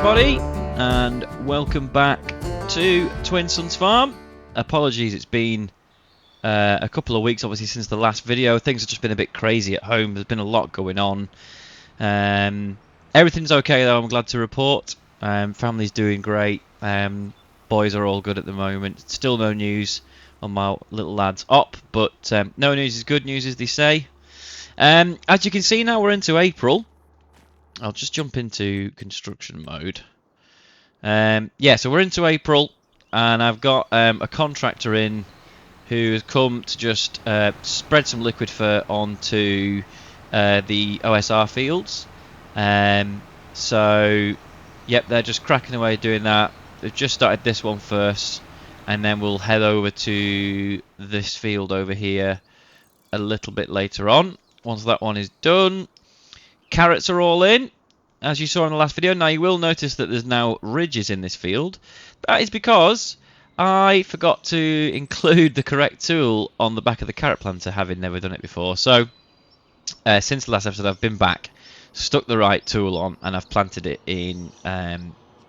everybody, and welcome back to Twin Sons Farm. Apologies, it's been a couple of weeks obviously since the last video. Things have just been a bit crazy at home. There's been a lot going on. Everything's okay though, I'm glad to report. Family's doing great. Boys are all good at the moment. Still no news on my little lad's op, but no news is good news, as they say. As you can see now, we're into April. I'll just jump into construction mode. Yeah, so we're into April, and I've got a contractor in who has come to just spread some liquid fur onto the OSR fields. So, yep, they're just cracking away doing that. They've just started this one first, and then we'll head over to this field over here a little bit later on. Once that one is done, carrots are all in, as you saw in the last video. Now you will notice that there's now ridges in this field. That is because I forgot to include the correct tool on the back of the carrot planter, having never done it before. So since the last episode, I've been back, stuck the right tool on, and I've planted it in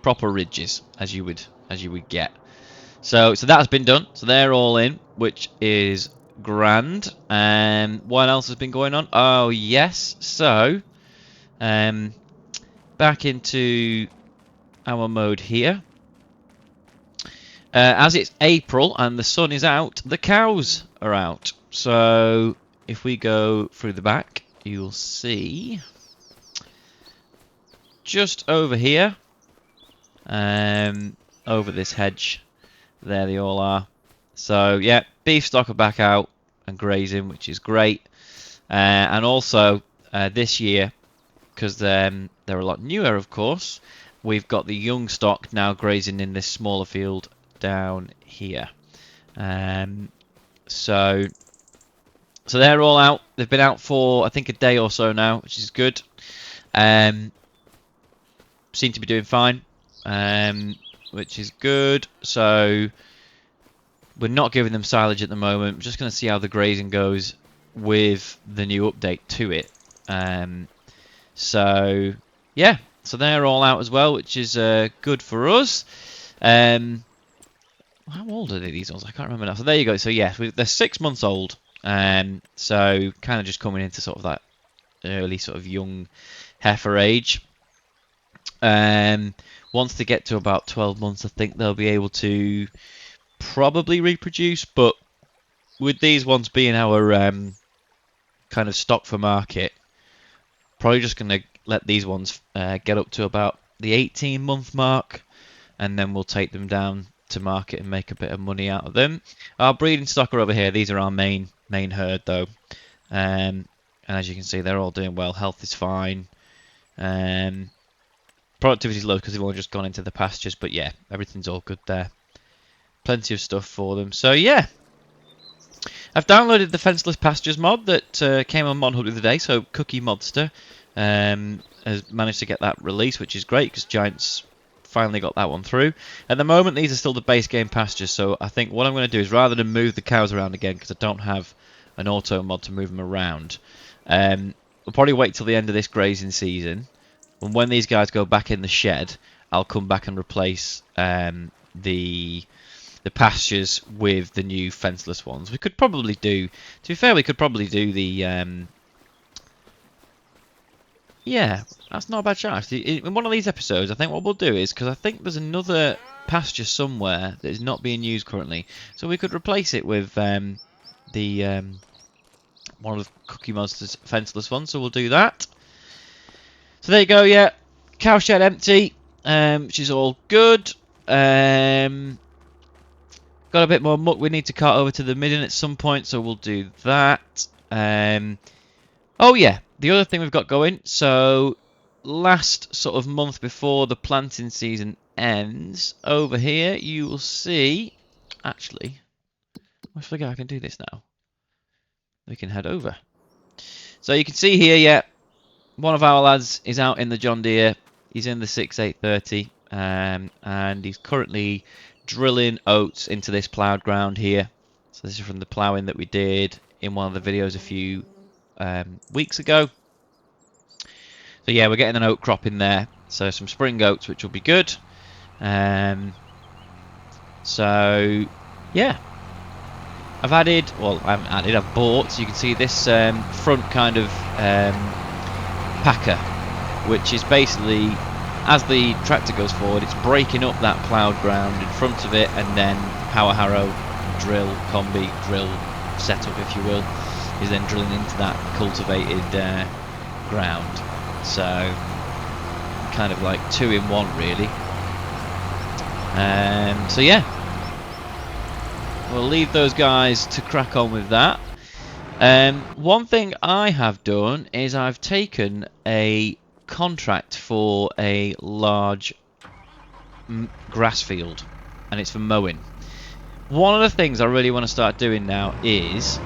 proper ridges, as you would get. So that has been done. So they're all in, which is grand. What else has been going on? Oh yes, so back into our mode here. As it's April and the sun is out, the cows are out. So if we go through the back, you'll see just over here, over this hedge, there they all are. So yeah, beef stock are back out and grazing, which is great. And also this year, because they're a lot newer, of course, we've got the young stock now grazing in this smaller field down here. So they're all out. They've been out for I think a day or so now, which is good. Seem to be doing fine, which is good. So we're not giving them silage at the moment. We're just going to see how the grazing goes with the new update to it. So yeah, so they're all out as well, which is good for us. How old are these ones? I can't remember now. So there you go. So yeah, they're 6 months old. So kind of just coming into sort of that early sort of young heifer age. Once they get to about 12 months, I think they'll be able to probably reproduce. But with these ones being our kind of stock for market, probably just going to let these ones get up to about the 18-month mark, and then we'll take them down to market and make a bit of money out of them. Our breeding stock are over here. These are our main herd though, and as you can see, they're all doing well. Health is fine. Productivity is low because they've only just gone into the pastures, but yeah, everything's all good there. Plenty of stuff for them. So yeah, I've downloaded the Fenceless Pastures mod that came on ModHub the other day. So Cookie Modster has managed to get that release, which is great because Giants finally got that one through. At the moment, these are still the base game pastures, so I think what I'm going to do is, rather than move the cows around again, because I don't have an auto mod to move them around, we'll probably wait till the end of this grazing season, and when these guys go back in the shed, I'll come back and replace the pastures with the new fenceless ones. We could probably do, to be fair, we could probably do the yeah, that's not a bad shot. In one of these episodes, I think what we'll do is, because I think there's another pasture somewhere that is not being used currently, so we could replace it with one of the Cookie Monster's fenceless ones, so we'll do that. So there you go, yeah. Cow shed empty, which is all good. Got a bit more muck we need to cart over to the midden at some point, so we'll do that. Oh yeah, the other thing we've got going, so last sort of month before the planting season ends, over here you will see, actually, I forget I can do this now. We can head over. So you can see here, yeah, one of our lads is out in the John Deere. He's in the 6830, and he's currently drilling oats into this ploughed ground here. So this is from the ploughing that we did in one of the videos a few weeks ago. So yeah, we're getting an oat crop in there. So some spring oats, which will be good. So yeah, I've added, well, I haven't added, I've bought, so you can see this front kind of packer, which is basically, as the tractor goes forward, it's breaking up that ploughed ground in front of it, and then power harrow, drill, combi, drill setup, if you will, is then drilling into that cultivated ground. So, kind of like 2 in 1, really. So yeah, we'll leave those guys to crack on with that. One thing I have done is I've taken a contract for a large grass field, and it's for mowing. One of the things I really want to start doing now is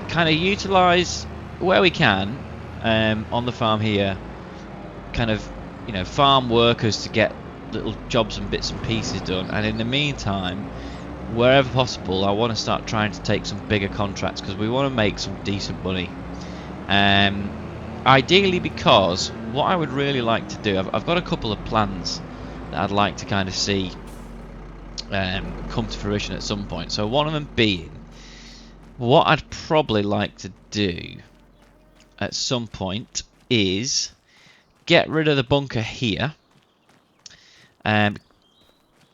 kind of utilize where we can on the farm here, kind of, you know, farm workers to get little jobs and bits and pieces done, and in the meantime, wherever possible, I want to start trying to take some bigger contracts because we want to make some decent money. Ideally, because what I would really like to do, I've got a couple of plans that I'd like to kind of see come to fruition at some point. So one of them being, what I'd probably like to do at some point is get rid of the bunker here,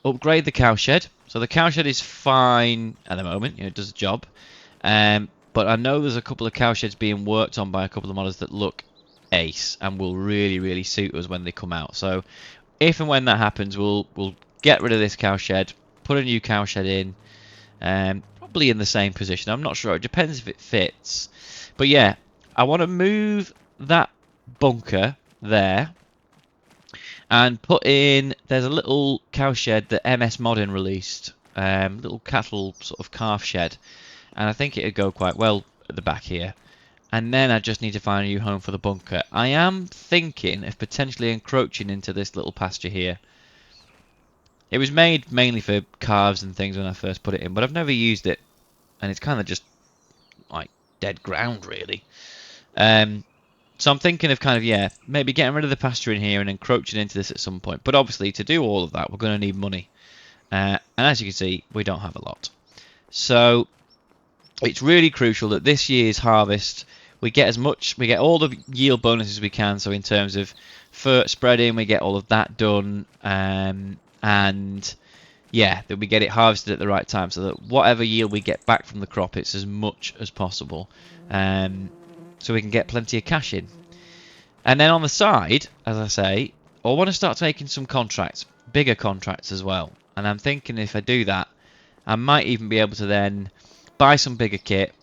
upgrade the cowshed. So the cowshed is fine at the moment, you know, it does the job. But I know there's a couple of cowsheds being worked on by a couple of modders that look ace and will really, really suit us when they come out. So if and when that happens, we'll get rid of this cowshed, put a new cowshed in, probably in the same position. I'm not sure. It depends if it fits. But yeah, I want to move that bunker there and put in, there's a little cowshed that MS Modding released, little cattle sort of calf shed, and I think it'd go quite well at the back here. And then I just need to find a new home for the bunker. I am thinking of potentially encroaching into this little pasture here. It was made mainly for calves and things when I first put it in, but I've never used it, and it's kind of just like dead ground really. So I'm thinking of kind of, yeah, maybe getting rid of the pasture in here and encroaching into this at some point. But obviously, to do all of that, we're going to need money. And as you can see, we don't have a lot. So it's really crucial that this year's harvest, we get all the yield bonuses we can. So in terms of fert spreading, we get all of that done. And yeah, that we get it harvested at the right time, so that whatever yield we get back from the crop, it's as much as possible. So we can get plenty of cash in. And then on the side, as I say, I want to start taking some contracts, bigger contracts as well. And I'm thinking if I do that, I might even be able to then buy some bigger kit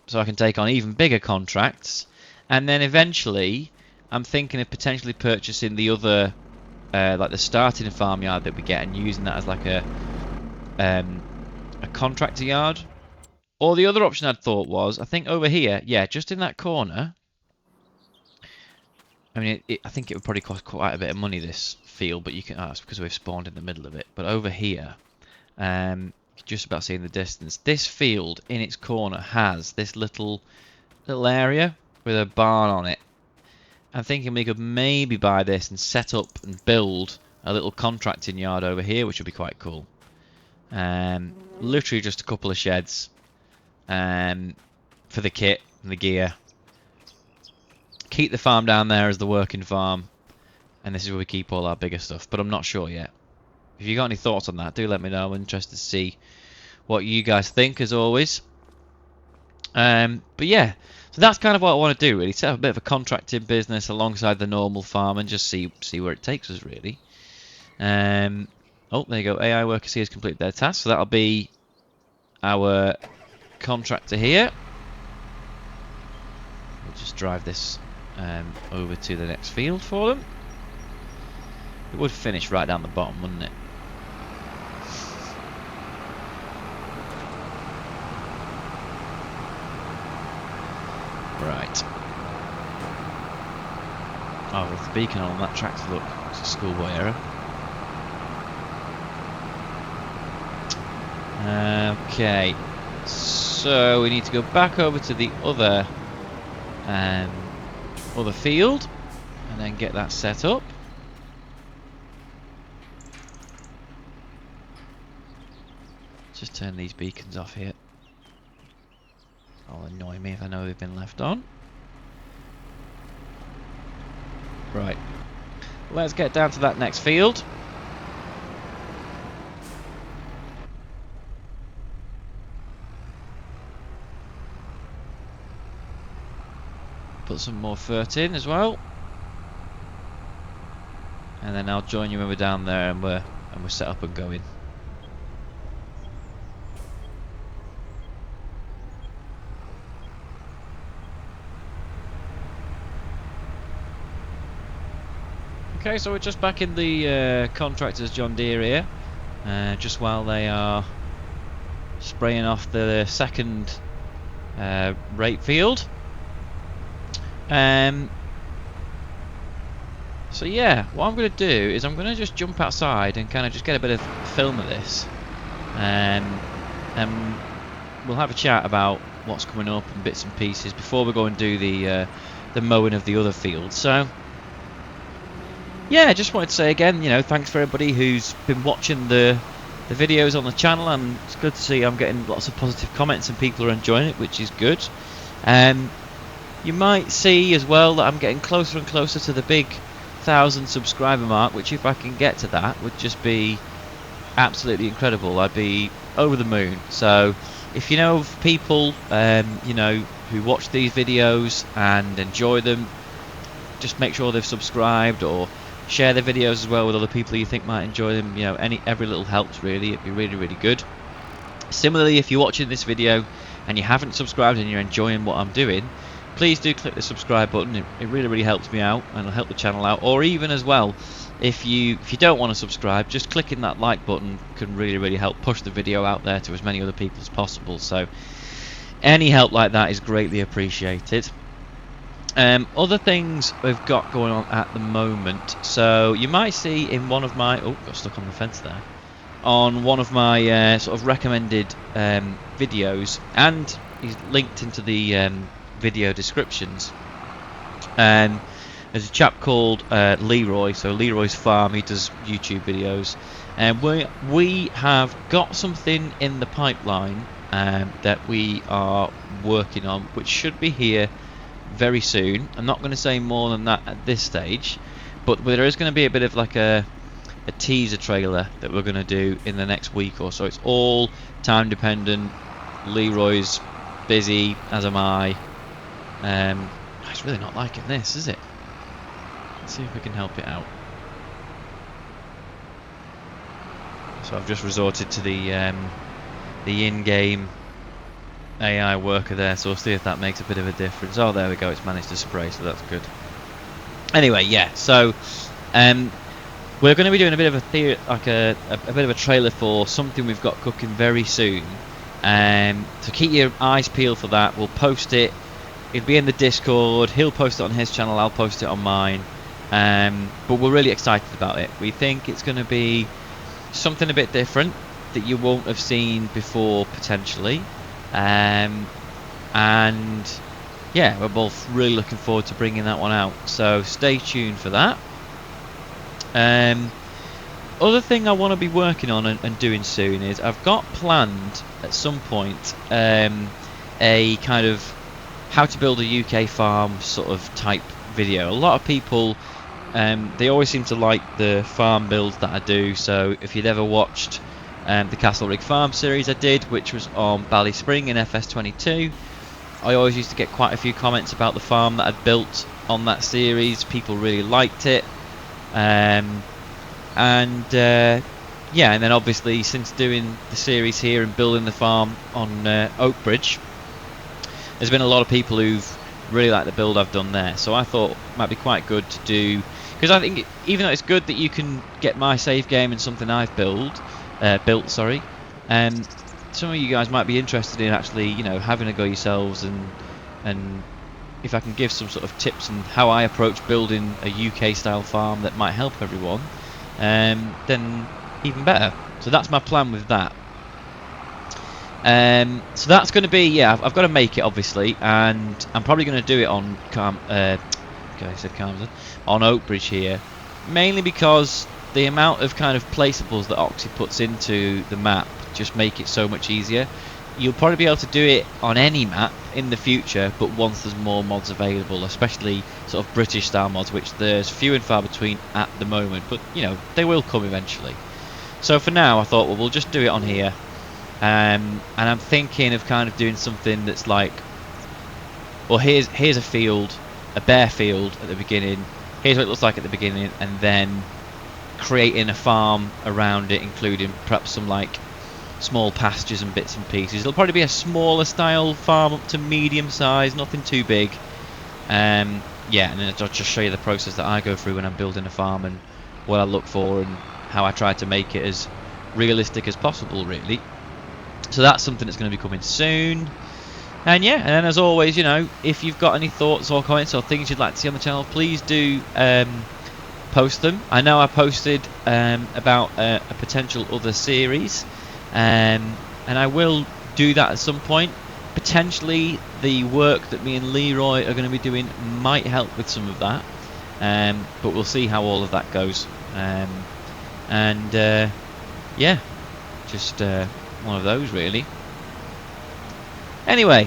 so I can take on even bigger contracts. And then eventually, I'm thinking of potentially purchasing the other, like the starting farmyard that we get, and using that as like a contractor yard. Or the other option I'd thought was, I think over here, yeah, just in that corner. I mean, I think it would probably cost quite a bit of money, this field, but you can ask because we've spawned in the middle of it. But over here, just about seeing the distance, this field in its corner has this little area with a barn on it. I'm thinking we could maybe buy this and set up and build a little contracting yard over here, which would be quite cool. Literally just a couple of sheds. For the kit and the gear. Keep the farm down there as the working farm, and this is where we keep all our bigger stuff, but I'm not sure yet. If you got any thoughts on that, do let me know. I'm interested to see what you guys think, as always. But yeah, so that's kind of what I want to do, really. Set up a bit of a contracting business alongside the normal farm and just see where it takes us, really. Oh, there you go. AI workers here has completed their task, so that'll be our contractor here. We'll just drive this over to the next field for them. It would finish right down the bottom, wouldn't it? Right. Oh, with the beacon on that tractor, look, it's a schoolboy error. Okay. So we need to go back over to the other field, and and then get that set up. Just turn these beacons off here. That'll annoy me if I know they've been left on. Right, let's get down to that next field. Put some more fert in as well, and then I'll join you when we're down there and we're set up and going. Okay, so we're just back in the contractors John Deere here, just while they are spraying off the second rape field. So yeah, what I'm going to do is I'm going to just jump outside and kind of just get a bit of film of this, and we'll have a chat about what's coming up and bits and pieces before we go and do the mowing of the other field. So yeah, I just wanted to say again, you know, thanks for everybody who's been watching the videos on the channel, and it's good to see I'm getting lots of positive comments and people are enjoying it, which is good. You might see as well that I'm getting closer and closer to the big 1,000 subscriber mark, which if I can get to that would just be absolutely incredible. I'd be over the moon. So if you know of people you know, who watch these videos and enjoy them, just make sure they've subscribed, or share the videos as well with other people you think might enjoy them. You know, every little helps really. It'd be really, really good. Similarly, if you're watching this video and you haven't subscribed and you're enjoying what I'm doing, please do click the subscribe button. It really, really helps me out and it'll help the channel out. Or even as well, if you don't want to subscribe, just clicking that like button can really, really help push the video out there to as many other people as possible. So any help like that is greatly appreciated. Other things we've got going on at the moment. So you might see in one of my got stuck on the fence there. On one of my sort of recommended videos, and he's linked into the video descriptions. There's a chap called Leroy. So Leroy's Farm. He does YouTube videos, and we have got something in the pipeline that we are working on, which should be here very soon. I'm not going to say more than that at this stage, but there is going to be a bit of like a teaser trailer that we're going to do in the next week or so. It's all time dependent. Leroy's busy, as am I. It's really not liking this, is it? Let's see if we can help it out. So I've just resorted to the in-game AI worker there, so we'll see if that makes a bit of a difference. Oh, there we go, it's managed to spray, so that's good. Anyway, yeah, so we're going to be doing a bit of a bit of a trailer for something we've got cooking very soon. So keep your eyes peeled for that. We'll post it. It'll be in the Discord. He'll post it on his channel. I'll post it on mine. But we're really excited about it. We think it's going to be something a bit different that you won't have seen before potentially. And yeah, we're both really looking forward to bringing that one out. So stay tuned for that. Other thing I want to be working on and doing soon is I've got planned at some point a kind of how to build a UK farm sort of type video. A lot of people they always seem to like the farm builds that I do. So if you'd ever watched the Castlerig Farm series I did, which was on Ballyspring in FS22, I always used to get quite a few comments about the farm that I'd built on that series. People really liked it. Yeah, and then obviously since doing the series here and building the farm on Oakbridge, there's been a lot of people who've really liked the build I've done there. So I thought it might be quite good to do, because I think even though it's good that you can get my save game in something I've built, some of you guys might be interested in actually, you know, having a go yourselves, and if I can give some sort of tips on how I approach building a UK style farm that might help everyone, then even better. So that's my plan with that. So that's going to be, yeah, I've got to make it obviously, and I'm probably going to do it on Okay, said Carmson. On Oakbridge here. Mainly because the amount of kind of placeables that Oxy puts into the map just make it so much easier. You'll probably be able to do it on any map in the future, but once there's more mods available, especially sort of British style mods, which there's few and far between at the moment, but you know, they will come eventually. So for now I thought, well, we'll just do it on here. And I'm thinking of kind of doing something that's like, well, here's a field, a bare field at the beginning, here's what it looks like at the beginning, and then creating a farm around it, including perhaps some like small pastures and bits and pieces. It'll probably be a smaller style farm up to medium size, nothing too big. Yeah, and then I'll just show you the process that I go through when I'm building a farm and what I look for and how I try to make it as realistic as possible, really. So that's something that's going to be coming soon. And yeah, and then as always, you know, if you've got any thoughts or comments or things you'd like to see on the channel, please do post them. I know I posted about a potential other series, and I will do that at some point. Potentially the work that me and Leroy are going to be doing might help with some of that, but we'll see how all of that goes. Yeah, just one of those really. Anyway,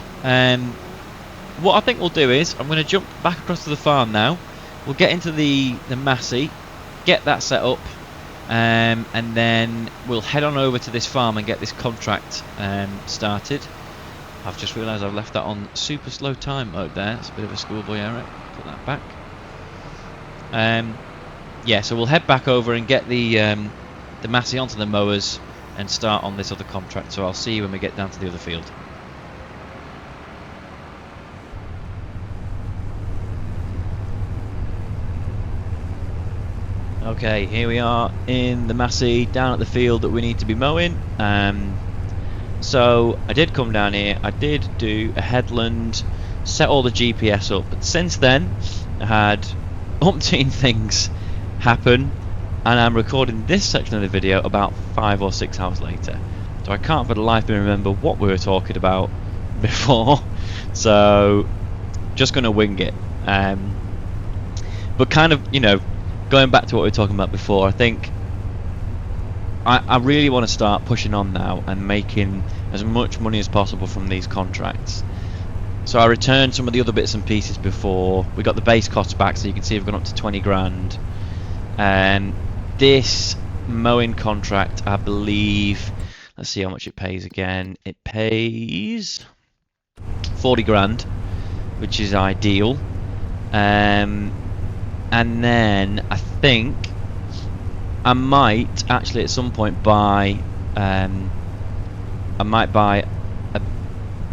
what I think we'll do is I'm going to jump back across to the farm now. We'll get into the Massey, get that set up, and then we'll head on over to this farm and get this contract started. I've just realised I've left that on super slow time mode there. It's a bit of a schoolboy error. Put that back. Yeah, so we'll head back over and get the Massey onto the mowers and start on this other contract. So I'll see you when we get down to the other field. Okay, here we are in the Massey, down at the field that we need to be mowing. So I did come down here, I did do a headland, set all the GPS up, but since then I had umpteen things happen, and I'm recording this section of the video about 5 or 6 hours later. So I can't for the life of me remember what we were talking about before, so just going to wing it. But kind of, you know, going back to what we were talking about before, I think I really want to start pushing on now and making as much money as possible from these contracts. So I returned some of the other bits and pieces before. We got the base costs back, so you can see we've gone up to 20 grand. This mowing contract, I believe, let's see how much it pays again. It pays 40 grand, which is ideal. And then I think I might actually at some point buy I might buy a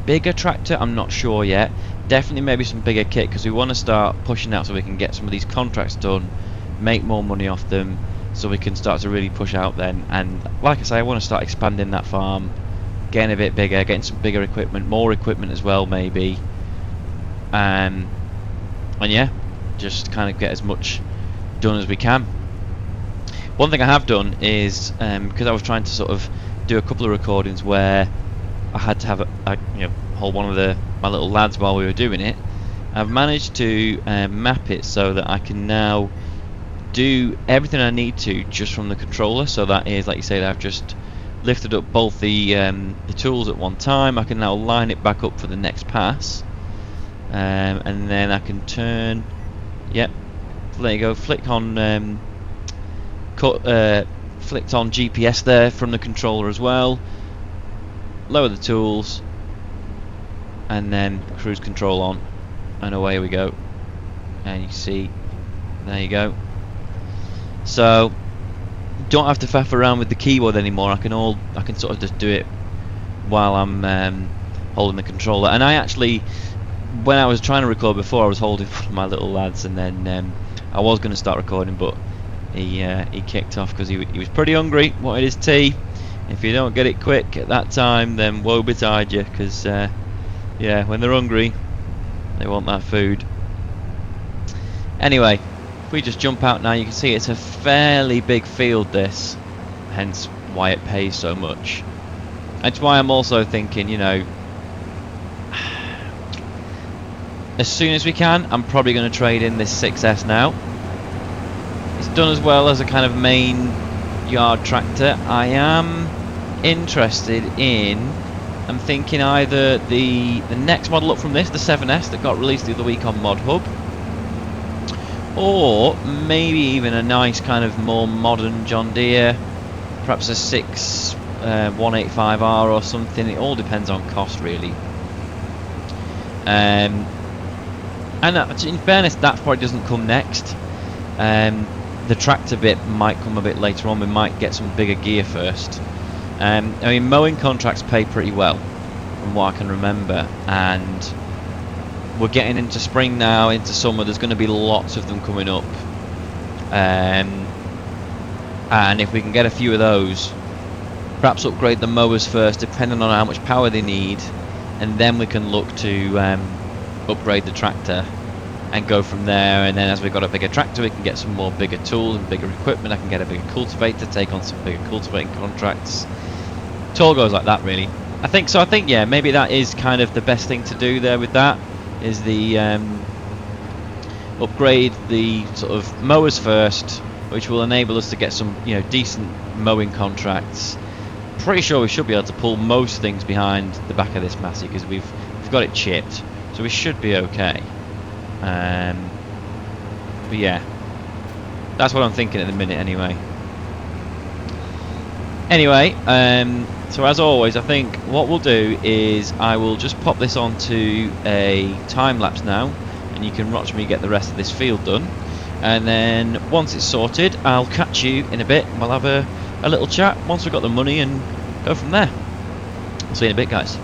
bigger tractor. I'm not sure yet. Definitely maybe some bigger kit, because we want to start pushing out so we can get some of these contracts done, make more money off them, so we can start to really push out then. And like I say, I want to start expanding that farm, getting a bit bigger, getting some bigger equipment, more equipment as well maybe, and yeah, just kind of get as much done as we can. One thing I have done is, because I was trying to sort of do a couple of recordings where I had to have hold one of my little lads while we were doing it, I've managed to map it so that I can now do everything I need to just from the controller. So that is, like you say, that I've just lifted up both the tools at one time. I can now line it back up for the next pass, and then I can turn. Yep, there you go. Flick on. Flicked on GPS there from the controller as well. Lower the tools, and then cruise control on, and away we go. And you see, there you go. So don't have to faff around with the keyboard anymore. I can sort of just do it while I'm holding the controller. And I actually, when I was trying to record before, I was holding one of my little lads, and then I was going to start recording, but he kicked off because he was pretty hungry, wanted his tea. If you don't get it quick at that time, then woe betide you, because yeah, when they're hungry, they want that food. Anyway, if we just jump out now, you can see it's a fairly big field, this, hence why it pays so much. That's why I'm also thinking, you know, as soon as we can. I'm probably going to trade in this 6S now. It's done as well as a kind of main yard tractor. I am interested in, I'm thinking either the next model up from this, the 7S that got released the other week on Mod Hub, or maybe even a nice kind of more modern John Deere, perhaps a 185R or something. It all depends on cost really. And in fairness, that probably doesn't come next. The tractor bit might come a bit later on. We might get some bigger gear first. I mean, mowing contracts pay pretty well from what I can remember, and we're getting into spring now, into summer. There's going to be lots of them coming up, and if we can get a few of those, perhaps upgrade the mowers first depending on how much power they need, and then we can look to upgrade the tractor and go from there. And then as we've got a bigger tractor, we can get some more bigger tools and bigger equipment. I can get a bigger cultivator, take on some bigger cultivating contracts. It all goes like that really. I think so. I think, yeah, maybe that is kind of the best thing to do there with that, is the upgrade the sort of mowers first, which will enable us to get some, you know, decent mowing contracts. Pretty sure we should be able to pull most things behind the back of this Massey because we've got it chipped, so we should be okay. But yeah, that's what I'm thinking at the minute anyway. So as always, I think what we'll do is I will just pop this onto a time lapse now, and you can watch me get the rest of this field done, and then once it's sorted I'll catch you in a bit and we'll have a little chat once we've got the money and go from there. I'll see you in a bit, guys.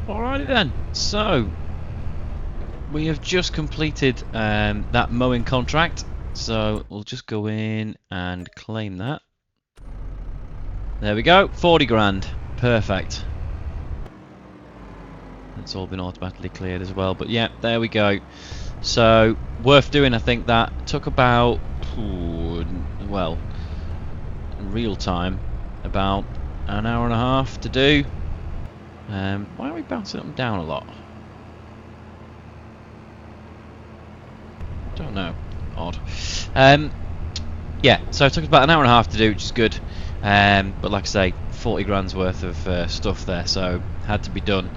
Alrighty then, so we have just completed that mowing contract, so we'll just go in and claim that. There we go, 40 grand, perfect. It's all been automatically cleared as well, but yeah, there we go. So, worth doing. I think that took about, well, in real time, about an hour and a half to do. Why are we bouncing up and down a lot? Don't know. Odd. Yeah, so it took us about an hour and a half to do, which is good. But like I say, 40 grand's worth of stuff there, so had to be done.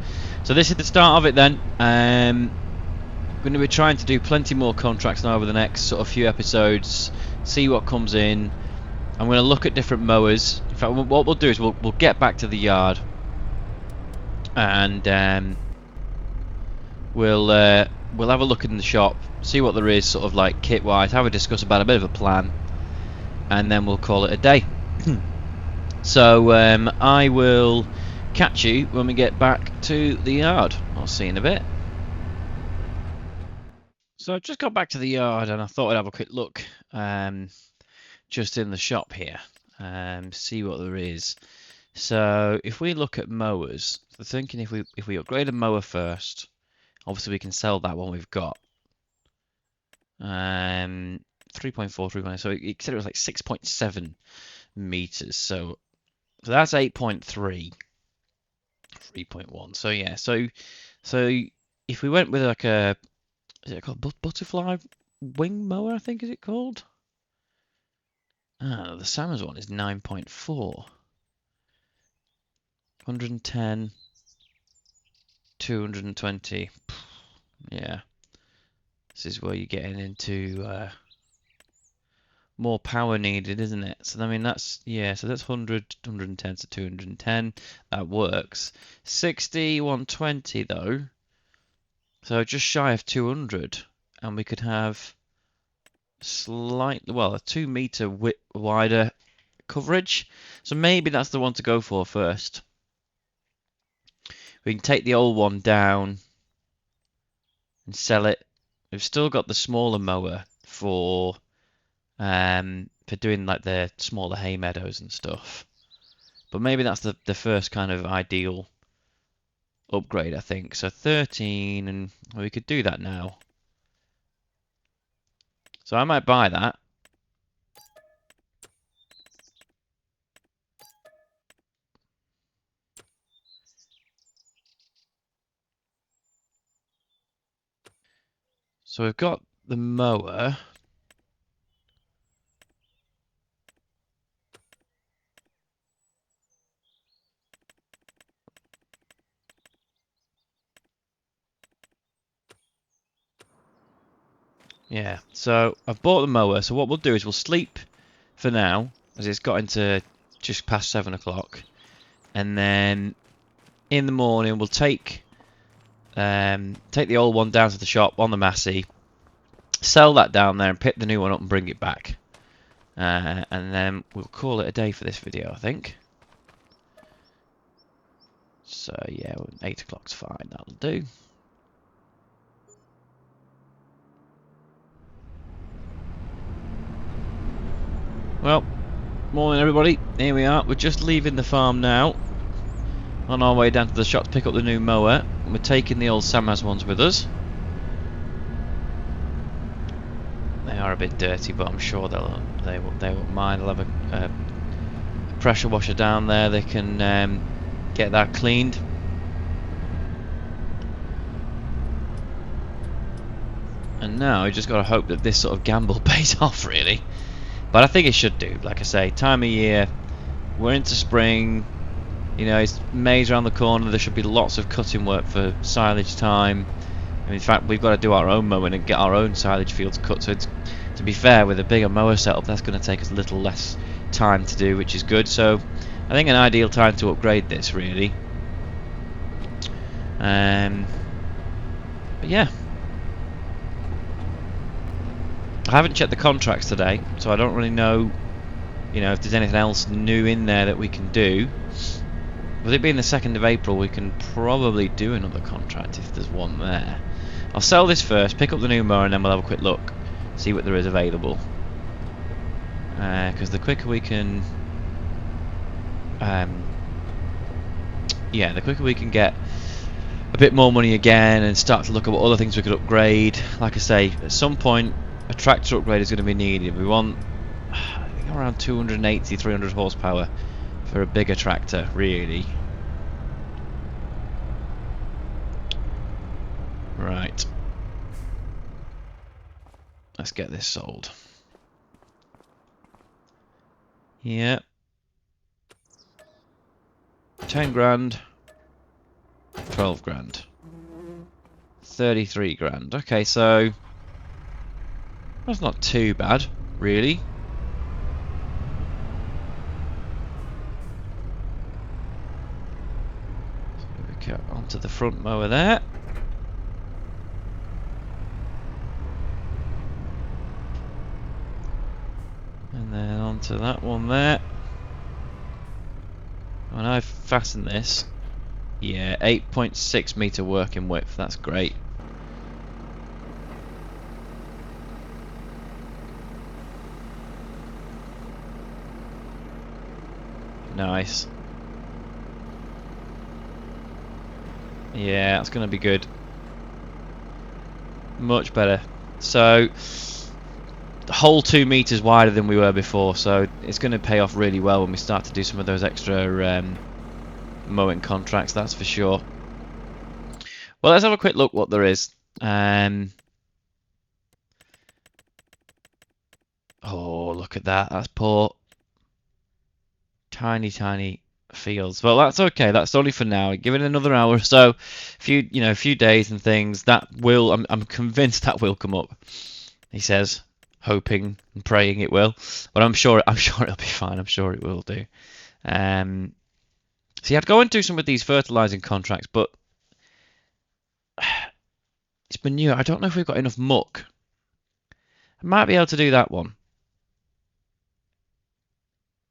So this is the start of it then. We're going to be trying to do plenty more contracts now over the next sort of few episodes, see what comes in. I'm going to look at different mowers. In fact, what we'll do is we'll get back to the yard and we'll have a look in the shop, see what there is sort of like kit wise, have a discuss about a bit of a plan, and then we'll call it a day. So I will catch you when we get back to the yard. I'll see you in a bit. So I've just got back to the yard and I thought I'd have a quick look just in the shop here, see what there is. So if we look at mowers, so thinking if we upgrade a mower first, obviously we can sell that one we've got. 3.4, 3.9, so it said it was like 6.7 meters, so that's 8.3, 3.1. So yeah, so if we went with like a, is it called butterfly wing mower? I think is it called? Ah, the Sammers one is 9.4, 110, 220. Yeah, this is where you're getting into more power needed, isn't it? So I mean that's, yeah, so that's 100, 110 to 210. That works. 60, 120 though. So just shy of 200, and we could have slightly, well, a 2 meter wider coverage. So maybe that's the one to go for first. We can take the old one down and sell it. We've still got the smaller mower for doing like the smaller hay meadows and stuff. But maybe that's the first kind of ideal upgrade, I think. So 13, and well, we could do that now. So I might buy that. So we've got the mower. Yeah, so I've bought the mower. So what we'll do is we'll sleep for now, as it's got into just past 7 o'clock. And then in the morning we'll take the old one down to the shop on the Massey, sell that down there and pick the new one up and bring it back. And then we'll call it a day for this video, I think. So yeah, 8 o'clock's fine, that'll do. Well, morning everybody, here we are, we're just leaving the farm now. On our way down to the shop to pick up the new mower. We're taking the old Samaz ones with us. They are a bit dirty, but I'm sure they won't mind. They'll have a pressure washer down there. They can get that cleaned. And now I just got to hope that this sort of gamble pays off, really. But I think it should do. Like I say, time of year, we're into spring. You know, it's May's around the corner. There should be lots of cutting work for silage time. And in fact, we've got to do our own mowing and get our own silage fields cut. So it's, to be fair, with a bigger mower setup, that's going to take us a little less time to do, which is good. So I think an ideal time to upgrade this, really. But yeah, I haven't checked the contracts today, so I don't really know, you know, if there's anything else new in there that we can do. with it being the 2nd of April, we can probably do another contract if there's one there. I'll sell this first, pick up the new mower, and then we'll have a quick look, see what there is available. Because the quicker we can, yeah, the quicker we can get a bit more money again and start to look at what other things we could upgrade. Like I say, at some point a tractor upgrade is going to be needed. We want, I think, around 280, 300 horsepower for a bigger tractor, really. Right. Let's get this sold. Yeah. 10 grand. 12 grand. 33 grand. Okay, so that's not too bad, really. So we get onto the front mower there. And then onto that one there. When I fasten this, yeah, 8.6 meter working width, that's great. Nice. Yeah, that's going to be good. Much better. So, the whole 2 meters wider than we were before, so it's going to pay off really well when we start to do some of those extra mowing contracts, that's for sure. Well, let's have a quick look what there is. Oh, look at that. That's poor. Tiny, tiny fields. Well, that's okay. That's only for now. Give it another hour or so, a few days and things. That will. I'm convinced that will come up. He says, hoping and praying it will. But I'm sure it'll be fine. I'm sure it will do. See, I'd go and do some of these fertilizing contracts, but it's manure. I don't know if we've got enough muck. I might be able to do that one.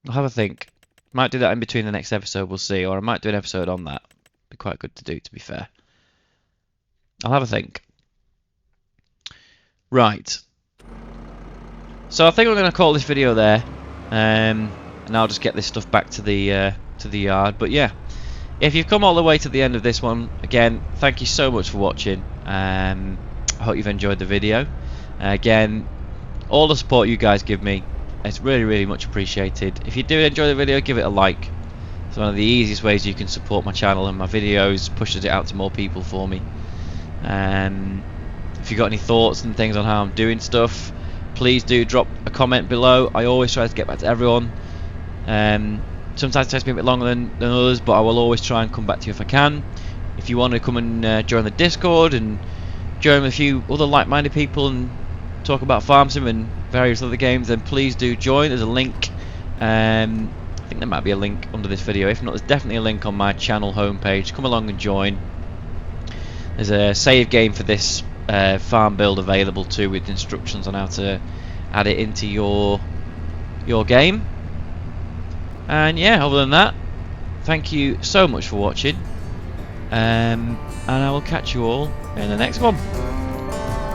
I'll have a think. Might do that in between the next episode, we'll see. Or I might do an episode on that. Be quite good to do, to be fair. I'll have a think. Right. So I think I'm going to call this video there. And I'll just get this stuff back to the yard. But yeah, if you've come all the way to the end of this one, again, thank you so much for watching. I hope you've enjoyed the video. Again, all the support you guys give me, it's really, really much appreciated. If you do enjoy the video, give it a like. It's one of the easiest ways you can support my channel and my videos, pushes it out to more people for me. If you've got any thoughts and things on how I'm doing stuff, please do drop a comment below. I always try to get back to everyone. Sometimes it takes me a bit longer than others, but I will always try and come back to you if I can. If you want to come and join the Discord and join with a few other like-minded people and talk about Farm Sim and various other games, then please do join. There's a link. I think there might be a link under this video. If not, there's definitely a link on my channel homepage. Come along and join. There's a save game for this farm build available too, with instructions on how to add it into your game. And yeah, other than that, thank you so much for watching, and I will catch you all in the next one.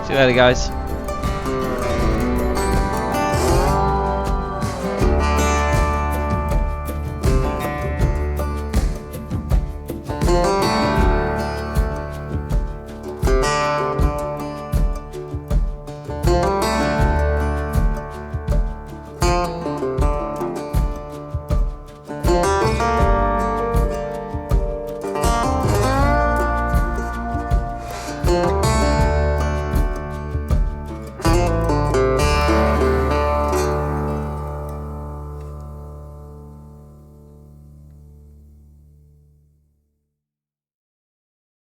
See you later, guys.